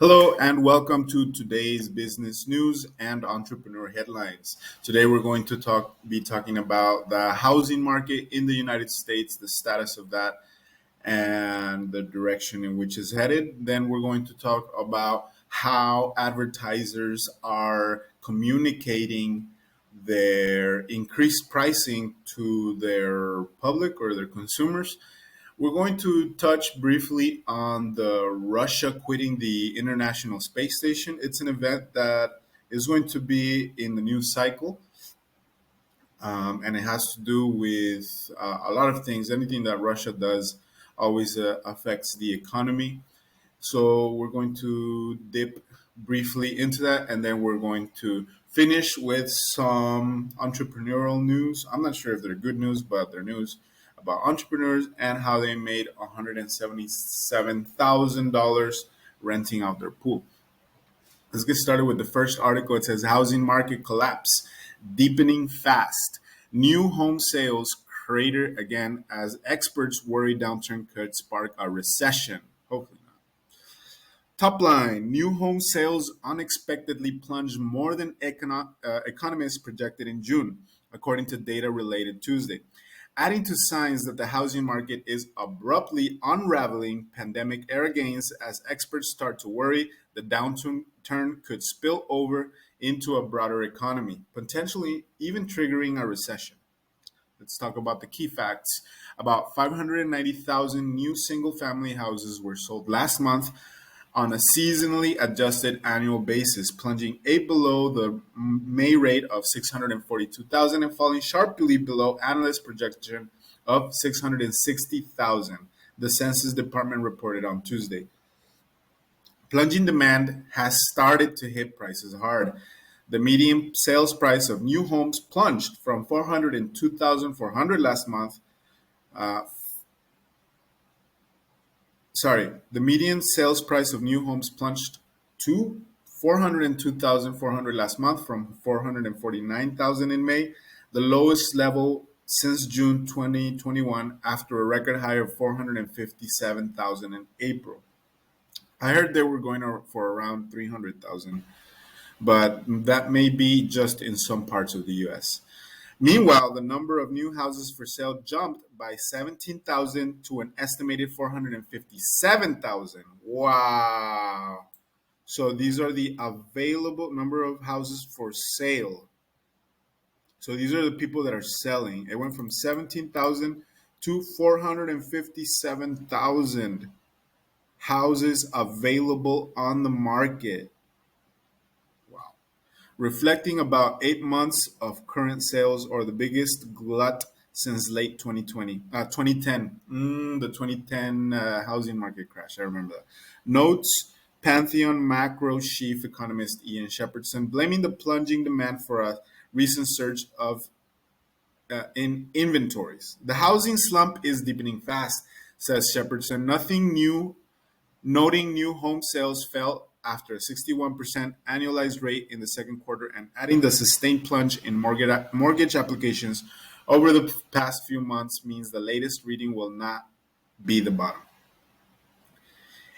Hello and welcome to today's business news and entrepreneur headlines. Today we're going to be talking about the housing market in the United States, the status of that, and the direction in which it's headed. Then we're going to talk about how advertisers are communicating their increased pricing to their public or their consumers. We're going to touch briefly on the Russia quitting the International Space Station. It's an event that is going to be in the news cycle, and it has to do with a lot of things. Anything that Russia does always affects the economy. So we're going to dip briefly into that, and then we're going to finish with some entrepreneurial news. I'm not sure if they're good news, but they're news about entrepreneurs and how they made $177,000 renting out their pool. Let's get started with the first article. It says housing market collapse, deepening fast. New home sales crater again as experts worry downturn could spark a recession. Hopefully not. Top line, new home sales unexpectedly plunged more than economists projected in June, according to data related Tuesday, adding to signs that the housing market is abruptly unraveling pandemic-era gains as experts start to worry the downturn could spill over into a broader economy, potentially even triggering a recession. Let's talk about the key facts. About 590,000 new single-family houses were sold last month on a seasonally adjusted annual basis, plunging 8 below the May rate of 642,000 and falling sharply below analyst projection of 660,000, the Census Department reported on Tuesday. Plunging demand has started to hit prices hard. The median sales price of new homes plunged from 402,400 last month. The median sales price of new homes plunged to 402,400 last month from 449,000 in May, the lowest level since June 2021 after a record high of 457,000 in April. I heard they were going for around 300,000, but that may be just in some parts of the US. Meanwhile, the number of new houses for sale jumped by 17,000 to an estimated 457,000. Wow. So these are the available number of houses for sale. So these are the people that are selling. It went from 17,000 to 457,000 houses available on the market. Wow. Reflecting about 8 months of current sales, or the biggest glut since late 2010, the 2010 housing market crash. I remember that. Notes Pantheon macro chief economist Ian Shepherdson, blaming the plunging demand for a recent surge in inventories. The housing slump is deepening fast, says Shepherdson. Noting new home sales fell after a 61% annualized rate in the second quarter, and adding the sustained plunge in mortgage applications over the past few months means the latest reading will not be the bottom.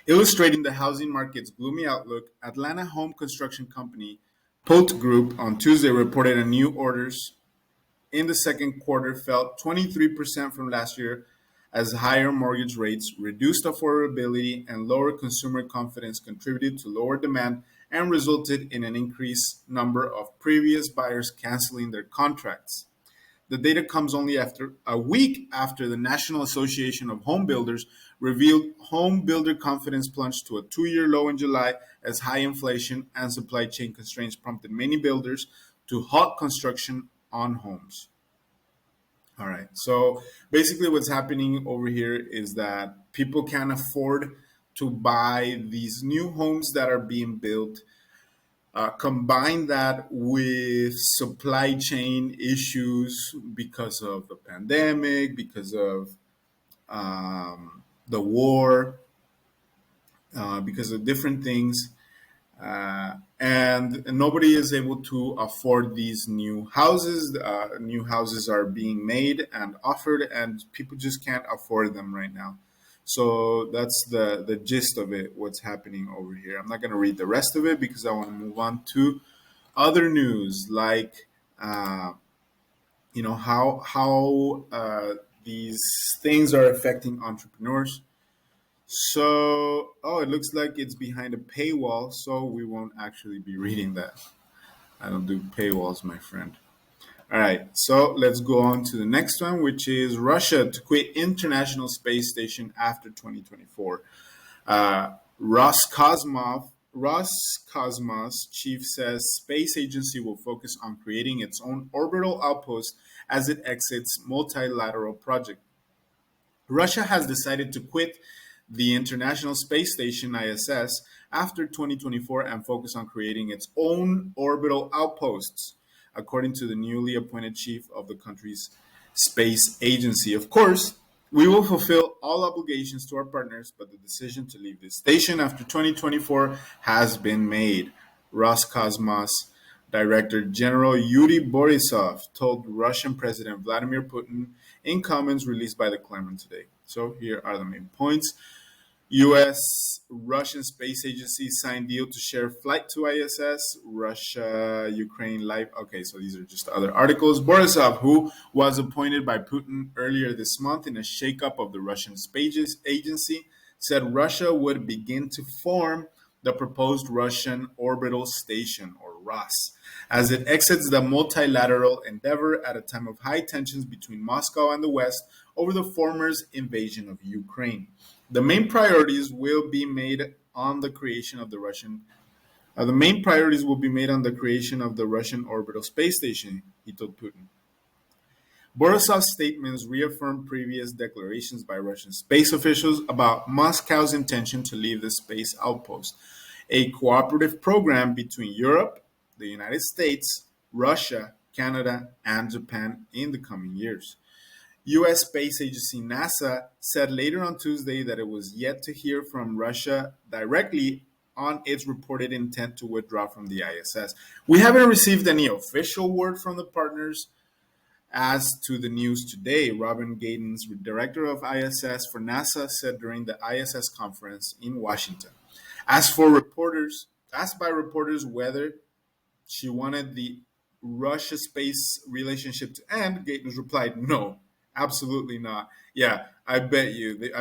Illustrating the housing market's gloomy outlook, Atlanta home construction company Pote Group on Tuesday reported a new orders in the second quarter fell 23% from last year as higher mortgage rates, reduced affordability, and lower consumer confidence contributed to lower demand and resulted in an increased number of previous buyers canceling their contracts. The data comes only after a week after the National Association of Home Builders revealed home builder confidence plunged to a 2-year low in July as high inflation and supply chain constraints prompted many builders to halt construction on homes. All right. So basically what's happening over here is that people can't afford to buy these new homes that are being built. Combine that with supply chain issues because of the pandemic, because of the war, because of different things. And nobody is able to afford these new houses. New houses are being made and offered, and people just can't afford them right now. So that's the gist of it, what's happening over here. I'm not going to read the rest of it because I want to move on to other news, like how these things are affecting entrepreneurs. So, oh, it looks like it's behind a paywall, so we won't actually be reading that. I don't do paywalls, my friend. All right, so let's go on to the next one, which is Russia to quit International Space Station after 2024. Roscosmos chief says space agency will focus on creating its own orbital outpost as it exits multilateral project. Russia has decided to quit the International Space Station ISS after 2024 and focus on creating its own orbital outposts, according to the newly appointed chief of the country's space agency. Of course, we will fulfill all obligations to our partners, but the decision to leave this station after 2024 has been made. Roscosmos Director General Yuri Borisov told Russian President Vladimir Putin in comments released by the Kremlin today. So here are the main points. U.S. Russian Space Agency signed deal to share flight to ISS. Russia, Ukraine live. Okay, so these are just other articles. Borisov, who was appointed by Putin earlier this month in a shakeup of the Russian Space Agency, said Russia would begin to form the proposed Russian Orbital Station, or ROS, as it exits the multilateral endeavor at a time of high tensions between Moscow and the West over the former's invasion of Ukraine. The main priorities will be made on the creation of the Russian Orbital Space Station, he told Putin. Borisov's statements reaffirmed previous declarations by Russian space officials about Moscow's intention to leave the space outpost, a cooperative program between Europe, the United States, Russia, Canada, and Japan in the coming years. U.S. space agency NASA said later on Tuesday that it was yet to hear from Russia directly on its reported intent to withdraw from the ISS. We haven't received any official word from the partners as to the news today. Robin Gaydens, director of ISS for NASA, said during the ISS conference in Washington. Asked by reporters whether she wanted the Russia space relationship to end, Gaydens replied, "No, absolutely not." Yeah, I bet you. They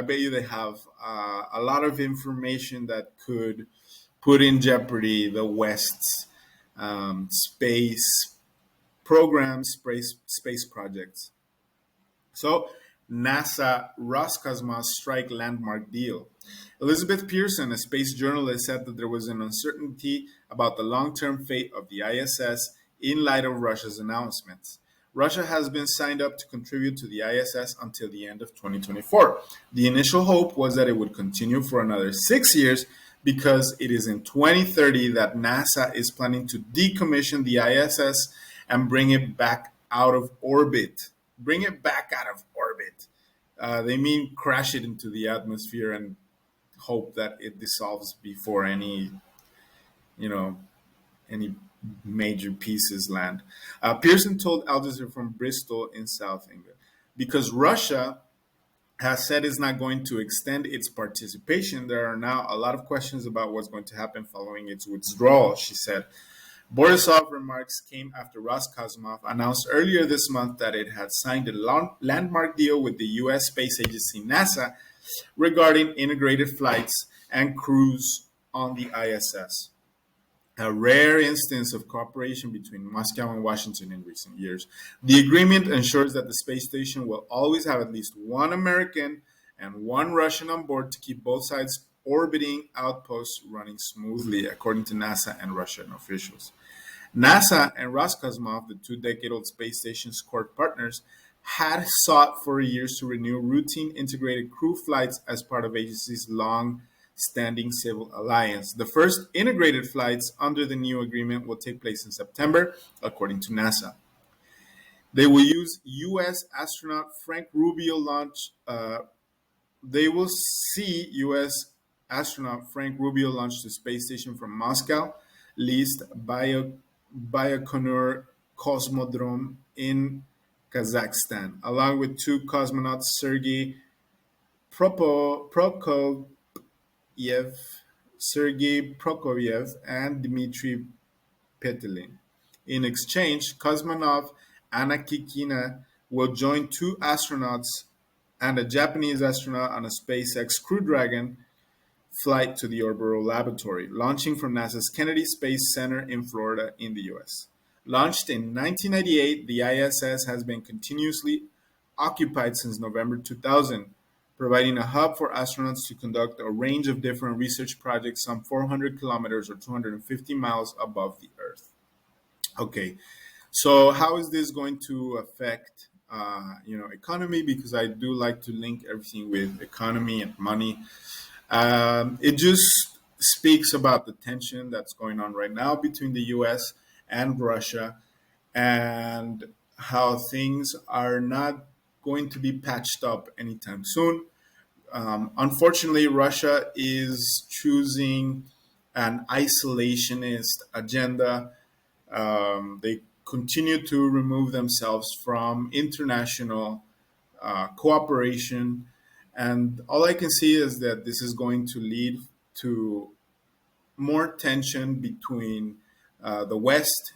have a lot of information that could put in jeopardy the West's space programs, space projects. So, NASA Roscosmos strike landmark deal. Elizabeth Pearson, a space journalist, said that there was an uncertainty about the long-term fate of the ISS in light of Russia's announcements. Russia has been signed up to contribute to the ISS until the end of 2024. The initial hope was that it would continue for another 6 years because it is in 2030 that NASA is planning to decommission the ISS and bring it back out of orbit. Bring it back out of orbit. They mean crash it into the atmosphere and hope that it dissolves before any major pieces land. Pearson told Al Jazeera from Bristol in South England, because Russia has said it's not going to extend its participation, there are now a lot of questions about what's going to happen following its withdrawal, she said. Borisov remarks came after Roscosmos announced earlier this month that it had signed a landmark deal with the U.S. space agency NASA regarding integrated flights and crews on the ISS, a rare instance of cooperation between Moscow and Washington in recent years. The agreement ensures that the space station will always have at least one American and one Russian on board to keep both sides orbiting outposts running smoothly, according to NASA and Russian officials. NASA and Roscosmos, the two-decade-old space station's core partners, had sought for years to renew routine integrated crew flights as part of agency's long-standing civil alliance. The first integrated flights under the new agreement will take place in September, according to NASA. They will use U.S. astronaut Frank Rubio launch. They will see U.S. astronaut Frank Rubio launch the space station from Moscow, leased Baikonur Cosmodrome in Kazakhstan, along with two cosmonauts, Sergei Prokofiev, Sergei Prokofiev, and Dmitry Petelin. In exchange, cosmonaut Anna Kikina will join two astronauts and a Japanese astronaut on a SpaceX Crew Dragon flight to the orbital laboratory, launching from NASA's Kennedy Space Center in Florida in the US. Launched in 1998, the ISS has been continuously occupied since November 2000, providing a hub for astronauts to conduct a range of different research projects some 400 kilometers or 250 miles above the Earth. Okay, so how is this going to affect economy? Because I do like to link everything with economy and money. It just speaks about the tension that's going on right now between the U.S. and Russia, and how things are not going to be patched up anytime soon. Unfortunately, Russia is choosing an isolationist agenda. They continue to remove themselves from international cooperation. And all I can see is that this is going to lead to more tension between the West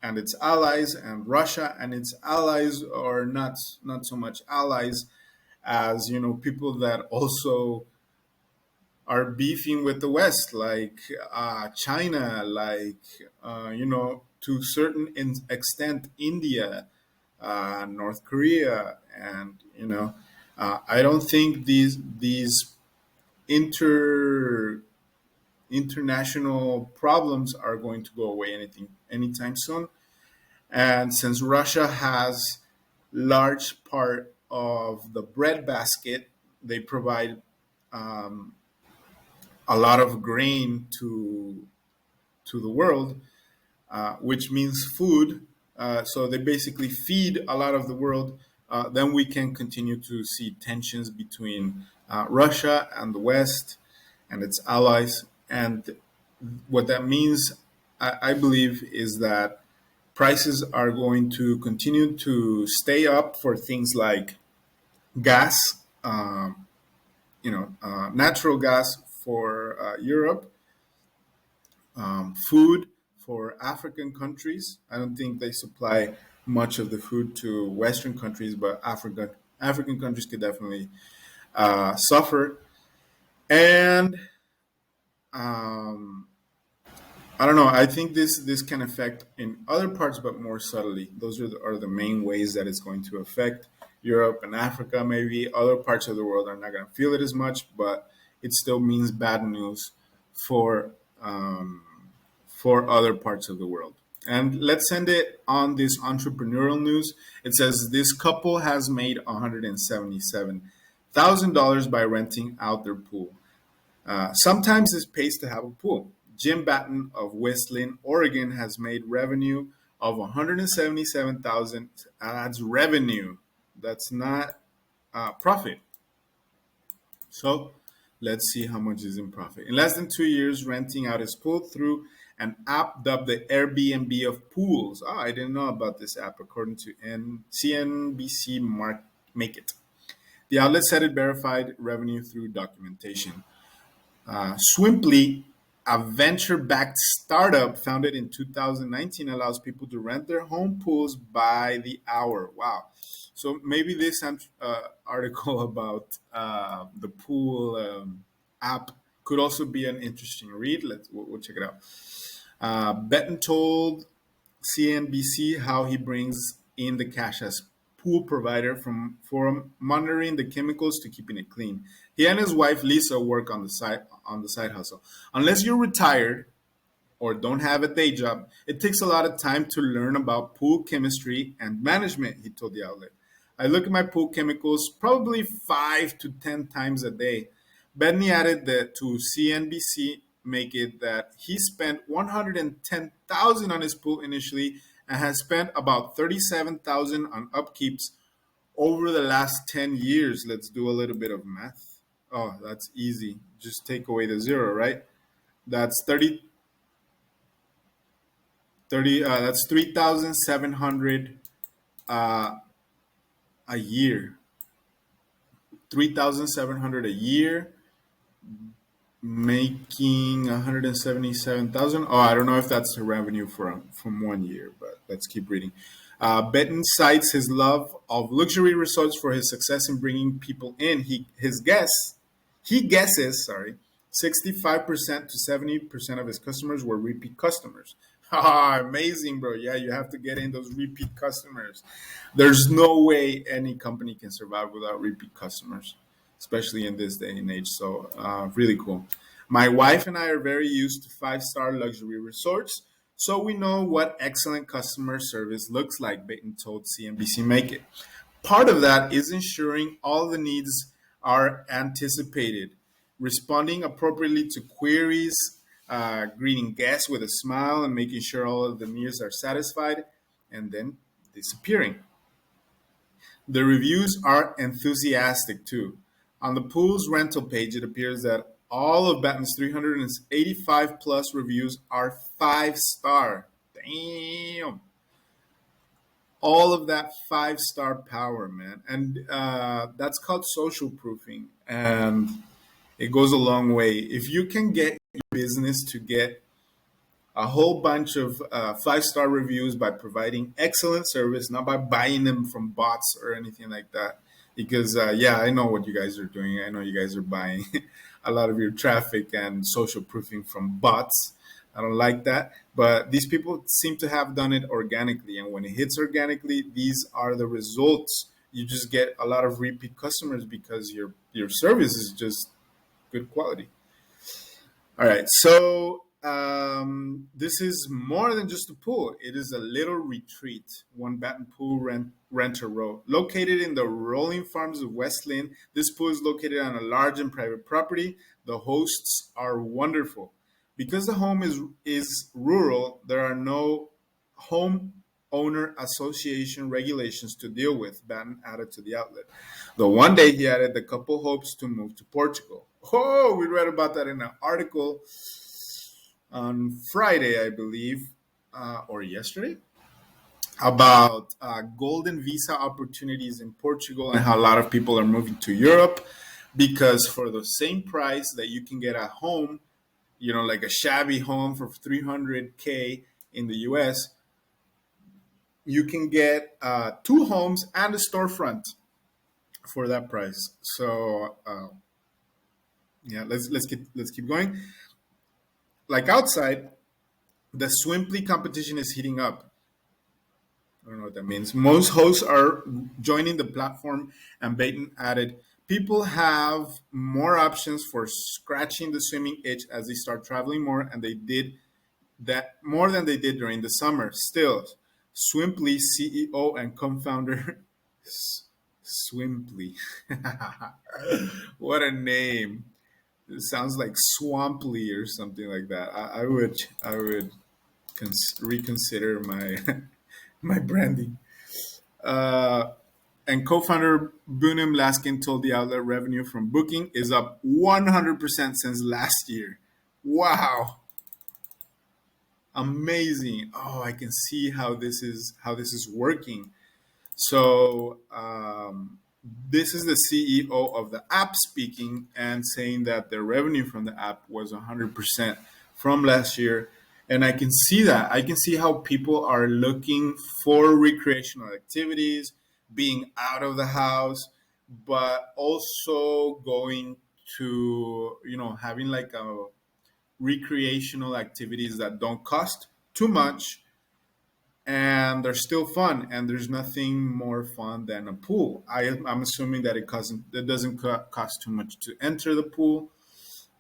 and its allies, and Russia and its allies, or not so much allies as people that also are beefing with the West, like China, like to a certain extent India, North Korea, and I don't think these inter international problems are going to go away anytime soon. And since Russia has large part of the bread basket, they provide um, a lot of grain to the world, which means food. So they basically feed a lot of the world. Then we can continue to see tensions between Russia and the West and its allies. And what that means, I believe, is that prices are going to continue to stay up for things like gas, natural gas for Europe, food for African countries. I don't think they supply much of the food to Western countries, but African countries could definitely suffer. And um, I don't know. I think this can affect in other parts, but more subtly. Those are the main ways that it's going to affect Europe and Africa. Maybe other parts of the world are not going to feel it as much, but it still means bad news for um, for other parts of the world. And let's end it on this entrepreneurial news. It says this couple has made $177,000 by renting out their pool. Sometimes it pays to have a pool. Jim Batten of Westlake, Oregon, has made revenue of 177,000. That's revenue. That's not profit. So let's see how much is in profit. In less than 2 years, renting out his pool through an app dubbed the Airbnb of pools. Oh, I didn't know about this app, according to CNBC Make It. The outlet said it verified revenue through documentation. Swimply, a venture backed startup founded in 2019, allows people to rent their home pools by the hour. Wow. So maybe this article about the pool app could also be an interesting read. We'll check it out. Benton told CNBC how he brings in the cash as pool provider from monitoring the chemicals to keeping it clean. He and his wife Lisa work on the side hustle. Unless you're retired or don't have a day job, it takes a lot of time to learn about pool chemistry and management, he told the outlet. I look at my pool chemicals probably 5 to 10 times a day. Benny added that to CNBC Make It that he spent 110,000 on his pool initially and has spent about 37,000 on upkeeps over the last 10 years. Let's do a little bit of math. Oh, that's easy. Just take away the zero, right? That's 30 that's 3,700 a year. $3,700 a year, making 177,000. Oh, I don't know if that's the revenue from 1 year, but let's keep reading. Benton cites his love of luxury resorts for his success in bringing people in. He guesses, sorry, 65% to 70% of his customers were repeat customers. Ah, amazing, bro. Yeah, you have to get in those repeat customers. There's no way any company can survive without repeat customers, especially in this day and age. So, really cool. My wife and I are very used to five-star luxury resorts, so we know what excellent customer service looks like, Baton told CNBC Make It. Part of that is ensuring all the needs are anticipated, responding appropriately to queries, greeting guests with a smile, and making sure all of the needs are satisfied, and then disappearing. The reviews are enthusiastic too. On the pool's rental page, it appears that all of Batten's 385 plus reviews are 5 star. Damn. All of that 5 star power, man. And that's called social proofing. And it goes a long way. If you can get your business to get a whole bunch of 5 star reviews by providing excellent service, not by buying them from bots or anything like that. Because, yeah, I know what you guys are doing. I know you guys are buying a lot of your traffic and social proofing from bots. I don't like that. But these people seem to have done it organically. And when it hits organically, these are the results. You just get a lot of repeat customers because your service is just good quality. All right, so this is more than just a pool. It is a little retreat, one Baton Pool renter wrote. Located in the rolling farms of West Lynn, this pool is located on a large and private property. The hosts are wonderful. Because the home is rural, there are no home owner association regulations to deal with, Batten added to the outlet. Though one day he added the couple hopes to move to Portugal. Oh, we read about that in an article on Friday, I believe, or yesterday, about golden visa opportunities in Portugal and how a lot of people are moving to Europe because for the same price that you can get a home, you know, like a shabby home for 300K in the US, you can get 2 homes and a storefront for that price. So yeah, let's keep going. Like outside, the Swimply competition is heating up. I don't know what that means. Most hosts are joining the platform, and Baton added, people have more options for scratching the swimming itch as they start traveling more, and they did that more than they did during the summer. Still, Swimply CEO and co-founder Swimply. What a name. It sounds like Swamply or something like that. I would reconsider my my branding. Uh, and co-founder Bunim Laskin told the outlet revenue from booking is up 100% since last year. Wow, amazing! Oh, I can see how this is working. So this is the CEO of the app speaking and saying that the revenue from the app was 100% from last year. And I can see that. I can see how people are looking for recreational activities, being out of the house, but also going to, having like a recreational activities that don't cost too much and they're still fun. And there's nothing more fun than a pool. I'm assuming that it doesn't cost too much to enter the pool.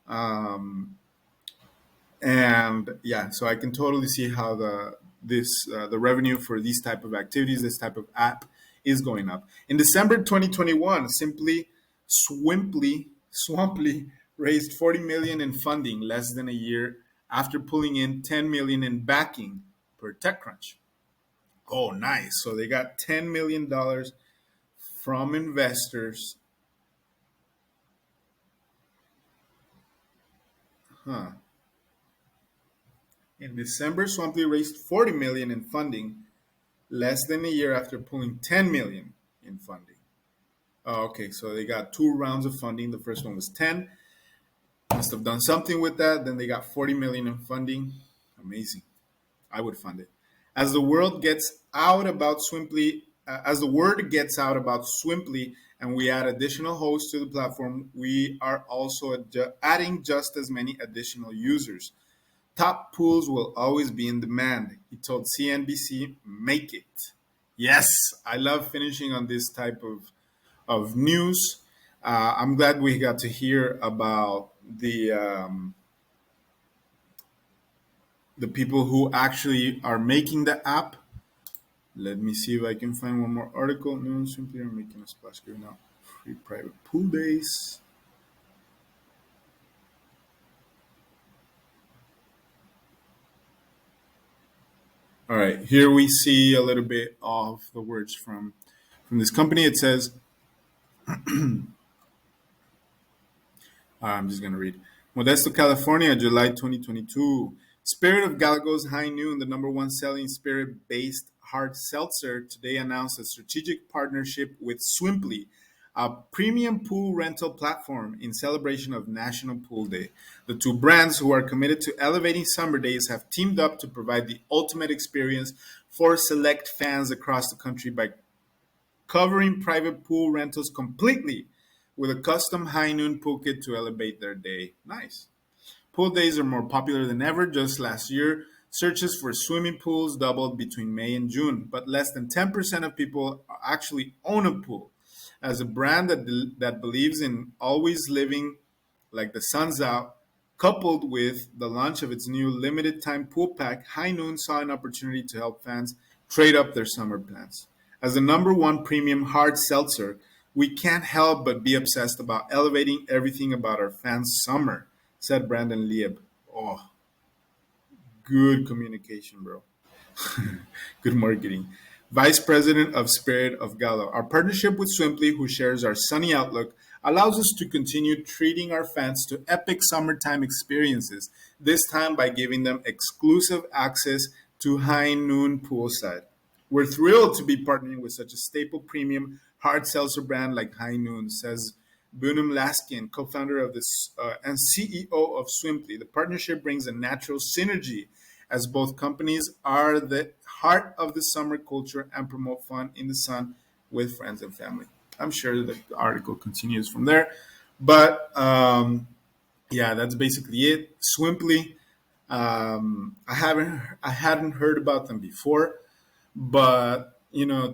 Um, and yeah, so I can totally see how the revenue for these type of activities, this type of app, is going up. In December 2021, Swamply raised 40 million in funding less than a year after pulling in 10 million in backing per TechCrunch. Oh, nice! So they got $10 million from investors. Huh. In December, Swamply raised 40 million in funding less than a year after pulling 10 million in funding. Oh, okay, so they got two rounds of funding. The first one was 10. Must have done something with that. Then they got 40 million in funding. Amazing. I would fund it. As the world gets out about Swimply, as the word gets out about Swimply, and we add additional hosts to the platform, we are also adding just as many additional users. Top pools will always be in demand. He told CNBC, "Make it." Yes, I love finishing on this type of news. I'm glad we got to hear about the people who actually are making the app. Let me see if I can find one more article. No, simply are making a splash giving out free private pool days. All right, here we see a little bit of the words from this company. It says, I'm just going to read. Modesto, California, July 2022. Spirit of Galagos High Noon, the number one selling spirit based hard seltzer, today announced a strategic partnership with Swimply, a premium pool rental platform in celebration of National Pool Day. The two brands, who are committed to elevating summer days, have teamed up to provide the ultimate experience for select fans across the country by covering private pool rentals completely with a custom high noon pool kit to elevate their day. Nice. Pool days are more popular than ever. Just last year, searches for swimming pools doubled between May and June, but less than 10% of people actually own a pool. As a brand that believes in always living like the sun's out, coupled with the launch of its new limited time pool pack, High Noon saw an opportunity to help fans trade up their summer plans. As the number one premium hard seltzer, we can't help but be obsessed about elevating everything about our fans' summer, said Brandon Lieb. Oh, good communication, bro. Good marketing. Vice President of Spirit of Gallo. Our partnership with Swimply, who shares our sunny outlook, allows us to continue treating our fans to epic summertime experiences, this time by giving them exclusive access to High Noon Poolside. We're thrilled to be partnering with such a staple premium hard seltzer brand like High Noon, says Bunum Laskin, co-founder of this and CEO of Swimply. The partnership brings a natural synergy as both companies are the heart of the summer culture and promote fun in the sun with friends and family. I'm sure the article continues from there, but yeah, that's basically it. Swimply, I hadn't heard about them before, but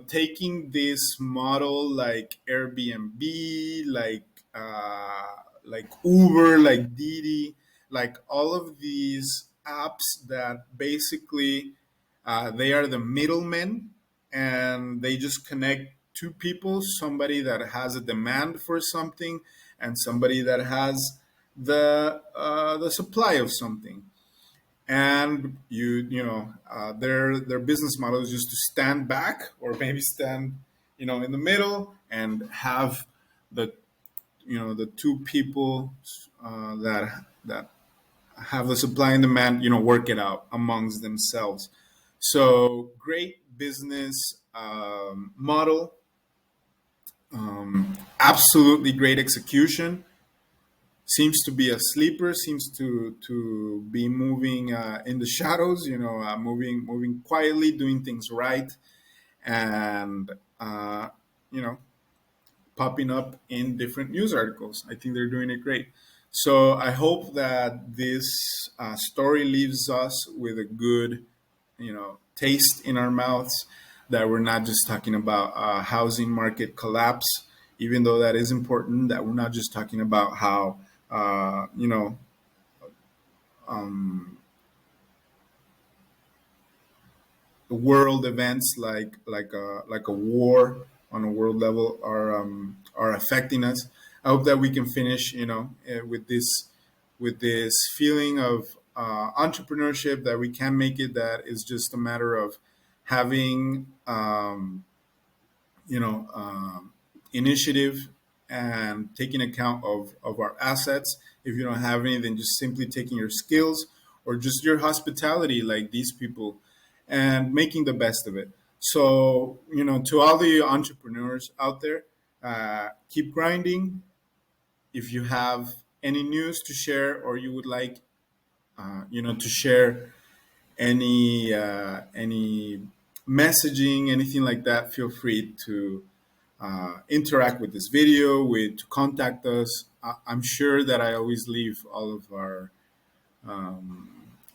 taking this model like Airbnb, like Uber, like Didi, like all of these apps that basically they are the middlemen, and they just connect two people, somebody that has a demand for something and somebody that has the supply of something. And their business model is just to stand back, or maybe stand in the middle, and have the the two people that have the supply and demand work it out amongst themselves. So great business model, absolutely great execution. Seems to be a sleeper. Seems to be moving in the shadows. Moving quietly, doing things right, and you know, popping up in different news articles. I think they're doing it great. So I hope that this story leaves us with a good, taste in our mouths. That we're not just talking about housing market collapse, even though that is important. That we're not just talking about how uh, you know um, world events like a war on a world level are affecting us. I hope that we can finish, with this feeling of entrepreneurship, that we can make it. That is just a matter of having initiative and taking account of our assets. If you don't have any, then just simply taking your skills or just your hospitality, like these people, and making the best of it. So, to all the entrepreneurs out there, Keep grinding. If you have any news to share, or you would like, to share any messaging, anything like that, feel free to interact with this video, with to contact us. I'm sure that I always leave all of our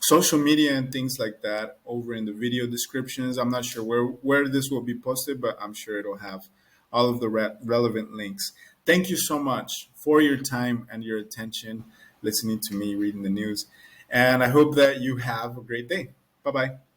social media and things like that over in the video descriptions. I'm not sure where this will be posted, but I'm sure it'll have all of the relevant links. Thank you so much for your time and your attention listening to me reading the news. And I hope that you have a great day. Bye bye.